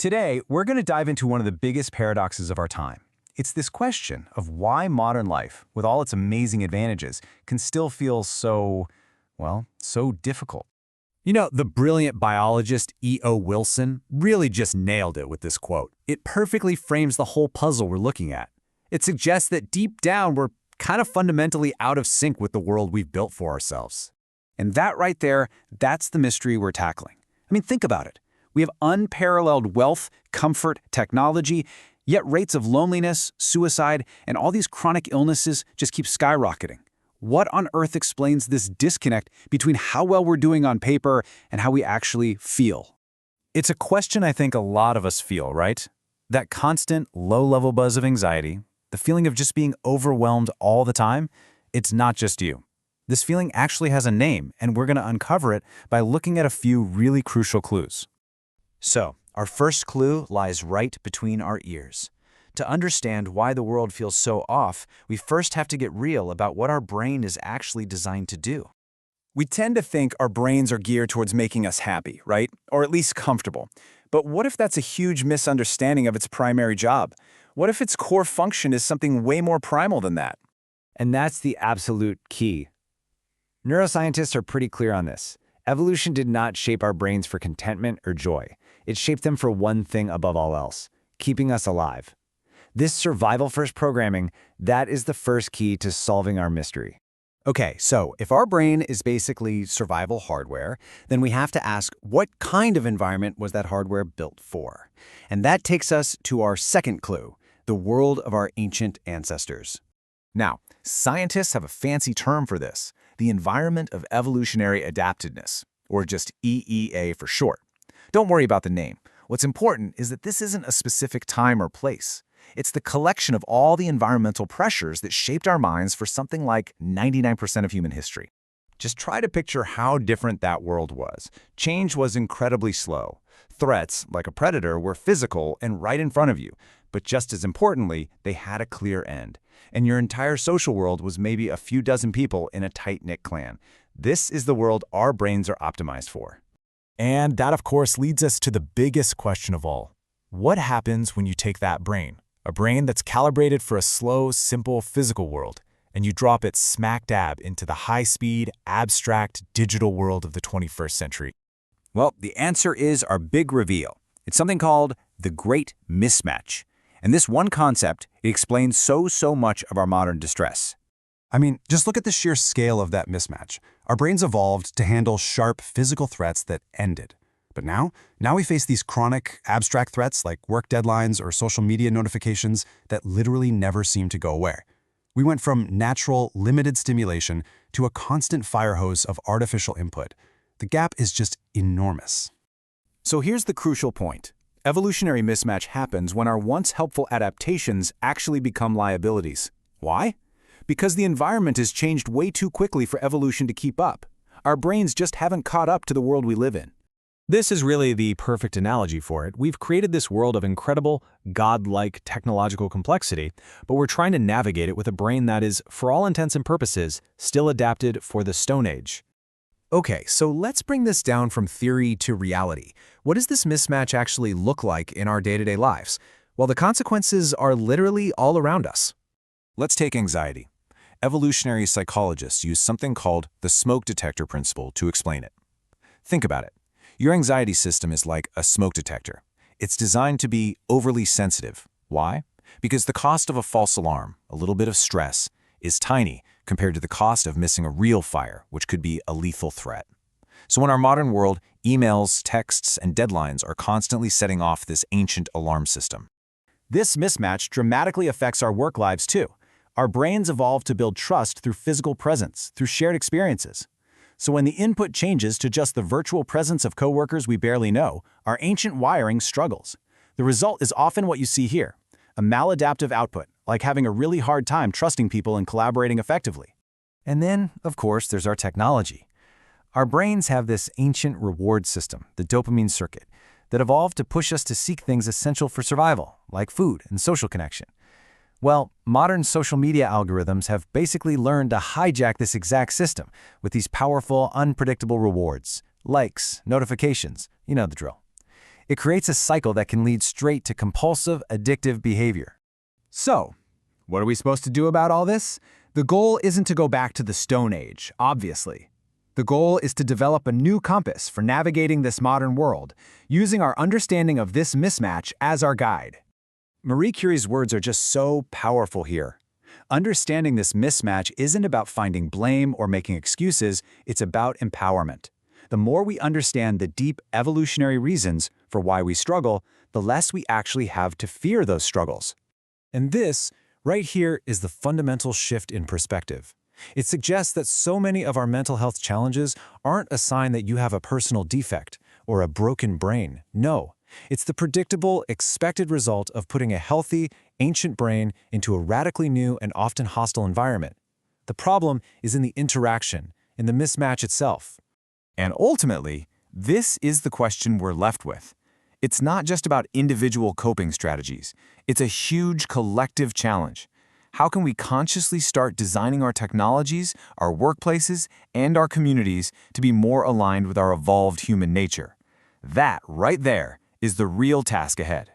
Today, we're going to dive into one of the biggest paradoxes of our time. It's this question of why modern life, with all its amazing advantages, can still feel so, well, so difficult. You know, the brilliant biologist E.O. Wilson really just nailed it with this quote. It perfectly frames the whole puzzle we're looking at. It suggests that deep down we're kind of fundamentally out of sync with the world we've built for ourselves. And that right there, that's the mystery we're tackling. I mean, think about it. We have unparalleled wealth, comfort, technology, yet rates of loneliness, suicide, and all these chronic illnesses just keep skyrocketing. What on earth explains this disconnect between how well we're doing on paper and how we actually feel? It's a question I think a lot of us feel, right? That constant, low-level buzz of anxiety, the feeling of just being overwhelmed all the time, it's not just you. This feeling actually has a name, and we're going to uncover it by looking at a few really crucial clues. So, our first clue lies right between our ears. To understand why the world feels so off, we first have to get real about what our brain is actually designed to do. We tend to think our brains are geared towards making us happy, right? Or at least comfortable. But what if that's a huge misunderstanding of its primary job? What if its core function is something way more primal than that? And that's the absolute key. Neuroscientists are pretty clear on this. Evolution did not shape our brains for contentment or joy. It shaped them for one thing above all else, keeping us alive. This survival-first programming, that is the first key to solving our mystery. Okay, so if our brain is basically survival hardware, then we have to ask what kind of environment was that hardware built for? And that takes us to our second clue, the world of our ancient ancestors. Now, scientists have a fancy term for this, the environment of evolutionary adaptedness, or just EEA for short. Don't worry about the name. What's important is that this isn't a specific time or place. It's the collection of all the environmental pressures that shaped our minds for something like 99% of human history. Just try to picture how different that world was. Change was incredibly slow. Threats, like a predator, were physical and right in front of you. But just as importantly, they had a clear end. And your entire social world was maybe a few dozen people in a tight-knit clan. This is the world our brains are optimized for. And that, of course, leads us to the biggest question of all. What happens when you take that brain, a brain that's calibrated for a slow, simple physical world, and you drop it smack dab into the high-speed, abstract, digital world of the 21st century? Well, the answer is our big reveal. It's something called the Great Mismatch. And this one concept, it explains so much of our modern distress. I mean, just look at the sheer scale of that mismatch. Our brains evolved to handle sharp physical threats that ended. But now we face these chronic, abstract threats like work deadlines or social media notifications that literally never seem to go away. We went from natural, limited stimulation to a constant fire hose of artificial input. The gap is just enormous. So here's the crucial point. Evolutionary mismatch happens when our once helpful adaptations actually become liabilities. Why? Because the environment has changed way too quickly for evolution to keep up. Our brains just haven't caught up to the world we live in. This is really the perfect analogy for it. We've created this world of incredible, godlike technological complexity, but we're trying to navigate it with a brain that is, for all intents and purposes, still adapted for the Stone Age. Okay, so let's bring this down from theory to reality. What does this mismatch actually look like in our day-to-day lives? Well, the consequences are literally all around us. Let's take anxiety. Evolutionary psychologists use something called the smoke detector principle to explain it. Think about it. Your anxiety system is like a smoke detector. It's designed to be overly sensitive. Why? Because the cost of a false alarm, a little bit of stress, is tiny compared to the cost of missing a real fire, which could be a lethal threat. So in our modern world, emails, texts, and deadlines are constantly setting off this ancient alarm system. This mismatch dramatically affects our work lives too. Our brains evolved to build trust through physical presence, through shared experiences. So when the input changes to just the virtual presence of coworkers we barely know, our ancient wiring struggles. The result is often what you see here, a maladaptive output, like having a really hard time trusting people and collaborating effectively. And then, of course, there's our technology. Our brains have this ancient reward system, the dopamine circuit, that evolved to push us to seek things essential for survival, like food and social connection. Well, modern social media algorithms have basically learned to hijack this exact system with these powerful, unpredictable rewards, likes, notifications, you know the drill. It creates a cycle that can lead straight to compulsive, addictive behavior. So, what are we supposed to do about all this? The goal isn't to go back to the Stone Age, obviously. The goal is to develop a new compass for navigating this modern world, using our understanding of this mismatch as our guide. Marie Curie's words are just so powerful here. Understanding this mismatch isn't about finding blame or making excuses, it's about empowerment. The more we understand the deep evolutionary reasons for why we struggle, the less we actually have to fear those struggles. And this, right here, is the fundamental shift in perspective. It suggests that so many of our mental health challenges aren't a sign that you have a personal defect or a broken brain. No, it's the predictable, expected result of putting a healthy, ancient brain into a radically new and often hostile environment. The problem is in the interaction, in the mismatch itself. And ultimately, this is the question we're left with. It's not just about individual coping strategies. It's a huge collective challenge. How can we consciously start designing our technologies, our workplaces, and our communities to be more aligned with our evolved human nature? That, right there, is the real task ahead.